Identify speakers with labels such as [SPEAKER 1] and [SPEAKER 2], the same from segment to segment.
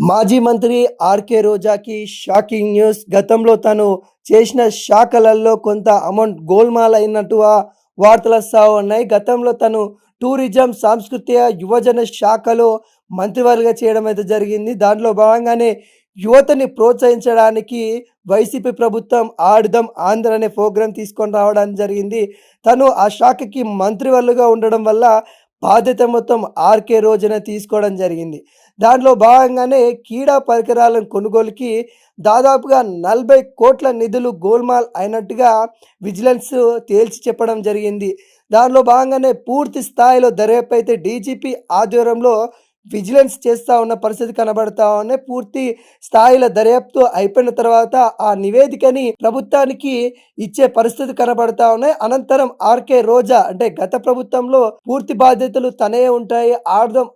[SPEAKER 1] మాజీ మంత్రి RK రోజాకి shocking news. గతంలో తను చేసిన శాఖలలో కొంత అమౌంట్ గోల్‌మాల్ అయినట్టుగా వార్తలొస్తా ఉన్నాయి. గతంలో తను టూరిజం, సాంస్కృతిక, యువజన శాఖలో మంత్రివర్గంగా చేయడం అయితే జరిగింది. దాంట్లో భాగంగానే యువతని ప్రోత్సహించడానికి వైసీపీ ప్రభుత్వం ఆడుదాం ఆంధ్ర అనే ప్రోగ్రామ్ తీసుకొని రావడం జరిగింది. తను ఆ శాఖకి మంత్రివర్గంగా ఉండడం వల్ల బాధ్యత మొత్తం ఆర్‌కే రోజానే తీసుకోవడం జరిగింది. దాంట్లో భాగంగానే క్రీడా పరికరాలను కొనుగోలుకి దాదాపుగా 40,00,00,000 నిధులు గోల్‌మాల్ అయినట్టుగా విజిలెన్స్ తేల్చి చెప్పడం జరిగింది. దానిలో భాగంగానే పూర్తి స్థాయిలో దర్యాప్తు అయితే డీజీపీ ఆధ్వర్యంలో విజిలెన్స్ చేస్తా ఉన్న పరిస్థితి కనబడతా ఉన్నాయి. పూర్తి స్థాయిలో దర్యాప్తు అయిపోయిన తర్వాత ఆ నివేదికని ప్రభుత్వానికి ఇచ్చే పరిస్థితి కనబడతా ఉన్నాయి. అనంతరం ఆర్‌కే రోజా అంటే గత ప్రభుత్వంలో పూర్తి బాధ్యతలు తనే ఉంటాయి.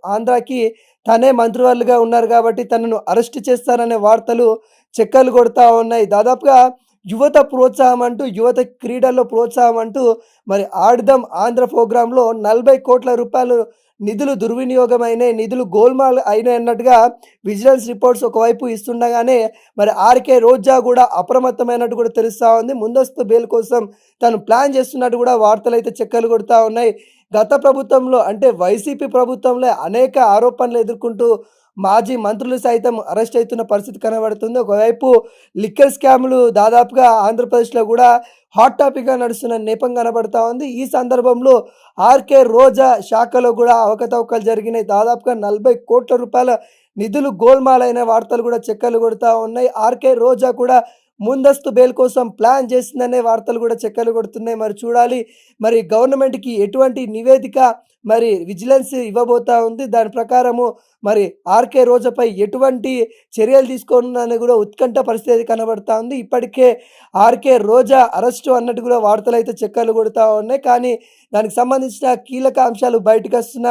[SPEAKER 1] ఆంధ్రాకి తనే మంత్రివర్యులుగా ఉన్నారు కాబట్టి తనను అరెస్ట్ చేస్తారనే వార్తలు చక్కర్లు కొడతా ఉన్నాయి. దాదాపుగా యువత ప్రోత్సాహం అంటూ, యువత క్రీడల్లో ప్రోత్సాహం అంటూ మరి ఆడుదాం ఆంధ్ర ప్రోగ్రామ్‌లో 40,00,00,000 నిధులు దుర్వినియోగమైనాయి. నిధులు గోల్‌మాల్ అయినాయి అన్నట్టుగా విజిలెన్స్ రిపోర్ట్స్ ఒకవైపు ఇస్తుండగానే మరి ఆర్‌కే రోజా గూడా అప్రమత్తమైనట్టు కూడా తెలుస్తా ఉంది. ముందస్తు బెయిల్ కోసం తను ప్లాన్ చేస్తున్నట్టు కూడా వార్తలైతే చక్కర్లు కొడతా ఉన్నాయి. గత ప్రభుత్వంలో అంటే వైసీపీ ప్రభుత్వంలో అనేక ఆరోపణలు ఎదుర్కొంటూ మాజీ మంత్రులు సైతం అరెస్ట్ అవుతున్న పరిస్థితి కనబడుతుంది. ఒకవైపు లిక్కర్ స్కామ్‌లు దాదాపుగా ఆంధ్రప్రదేశ్‌లో గూడా హాట్ టాపిక్‌గా నడుస్తున్న నేపం కనబడతా ఉంది. ఈ సందర్భంలో ఆర్‌కే రోజా శాఖలో గూడా అవకతవకలు జరిగినాయి. దాదాపుగా 40,00,00,000 నిధులు గోల్‌మాలైన వార్తలు గూడా చక్కర్లు కొడతా ఉన్నాయి. ఆర్‌కే రోజా కూడా ముందస్తు బెయిల్ కోసం ప్లాన్ చేసిందనే వార్తలు గూడా చక్కర్లు కొడుతున్నాయి. మరి చూడాలి మరి గవర్నమెంట్‌కి ఎటువంటి నివేదిక మరి విజిలెన్స్ ఇవ్వబోతా ఉంది. దాని ప్రకారము మరి ఆర్‌కే రోజాపై ఎటువంటి చర్యలు తీసుకోనుందని గూడా ఉత్కంఠ పరిస్థితి కనబడతా ఉంది. ఇప్పటికే ఆర్‌కే రోజా అరెస్టు అన్నట్టు కూడా వార్తలైతే చక్కర్లు కొడతా ఉన్నాయి. కానీ దానికి సంబంధించిన కీలక అంశాలు బయటకొస్తున్న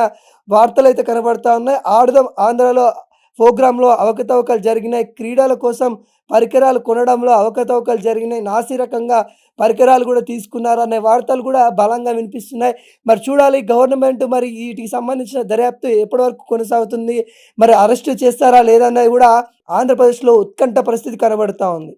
[SPEAKER 1] వార్తలైతే కనబడతా ఉన్నాయి. ఆడుదాం ఆంధ్రలో ప్రోగ్రామ్‌లో అవకతవకలు జరిగినాయి. క్రీడల కోసం పరికరాలు కొనడంలో అవకతవకలు జరిగినాయి. నాసిరకంగా పరికరాలు గూడా తీసుకున్నారనే వార్తలు గూడా బలంగా వినిపిస్తున్నాయి. మరి చూడాలి గవర్నమెంట్ మరి వీటికి సంబంధించిన దర్యాప్తు ఎప్పటి వరకు కొనసాగుతుంది? మరి అరెస్టు చేస్తారా లేదా అన్నది గూడా ఆంధ్రప్రదేశ్‌లో ఉత్కంఠ పరిస్థితి కనబడతా ఉంది.